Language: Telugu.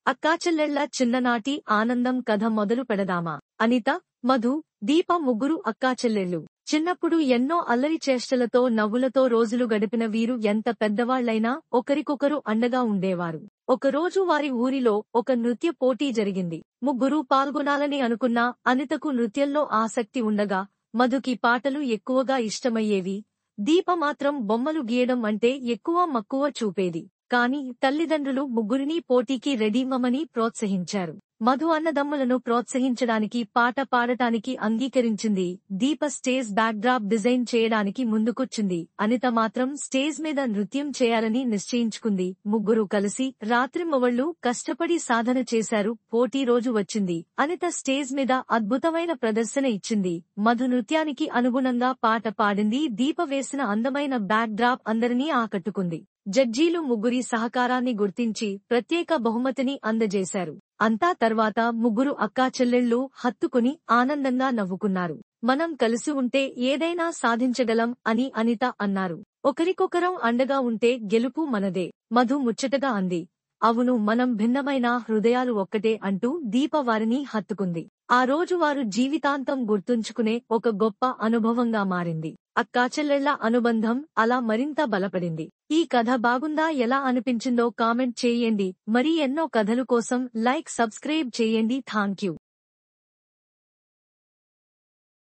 అక్కాచెల్లెళ్ల చిన్ననాటి ఆనందం కథ మొదలు పెడదామా? అనిత, మధు, దీప ముగ్గురు అక్కాచెల్లెళ్ళు. చిన్నప్పుడు ఎన్నో అల్లరి చేష్టలతో నవ్వులతో రోజులు గడిపిన వీరు ఎంత పెద్దవాళ్లైనా ఒకరికొకరు అండగా ఉండేవారు. ఒకరోజు వారి ఊరిలో ఒక నృత్య పోటీ జరిగింది. ముగ్గురూ పాల్గొనాలని అనుకున్నా అనితకు నృత్యంలో ఆసక్తి ఉండగా, మధుకి పాటలు ఎక్కువగా ఇష్టమయ్యేవి. దీప మాత్రం బొమ్మలు గీయడం అంటే ఎక్కువ మక్కువ చూపేది. కాని తల్లిదండ్రులు ముగ్గురినీ పోటీకి రెడీమని ప్రోత్సహించారు. మధు అన్నదమ్ములను ప్రోత్సహించడానికి పాట పాడటానికి అంగీకరించింది. దీప స్టేజ్ బ్యాక్డ్రాప్ డిజైన్ చేయడానికి ముందుకొచ్చింది. అనిత మాత్రం స్టేజ్ మీద నృత్యం చేయాలని నిశ్చయించుకుంది. ముగ్గురు కలిసి రాత్రింబవళ్లు కష్టపడి సాధన చేశారు. పోటీ రోజు వచ్చింది. అనిత స్టేజ్ మీద అద్భుతమైన ప్రదర్శన ఇచ్చింది. మధు నృత్యానికి అనుగుణంగా పాట పాడింది. దీప వేసిన అందమైన బ్యాక్ డ్రాప్ అందరినీ ఆకట్టుకుంది. జడ్జీలు ముగ్గురి సహకారాన్ని గుర్తించి ప్రత్యేక బహుమతిని అందజేశారు. అంతా తర్వాత ముగ్గురు అక్కాచెల్లెళ్ళు హత్తుకుని ఆనందంగా నవ్వుకున్నారు. మనం కలిసి ఉంటే ఏదైనా సాధించగలం అని అనిత అన్నారు. ఒకరికొకరం అండగా ఉంటే గెలుపు మనదే. మధు ముచ్చటగా అంది. అవును, మనం భిన్నమైన హృదయాలు ఒక్కటే అంటూ దీప వారిని హత్తుకుంది. ఆ రోజు వారు జీవితాంతం గుర్తుంచుకునే ఒక గొప్ప అనుభవంగా మారింది. అక్కాచెల్లెళ్ల అనుబంధం అలా మరింత బలపడింది. ఈ కథ బాగుందా, ఎలా అనిపించిందో కామెంట్ చేయండి. మరి ఎన్నో కథలు కోసం లైక్, సబ్స్క్రైబ్ చేయండి. థాంక్యూ.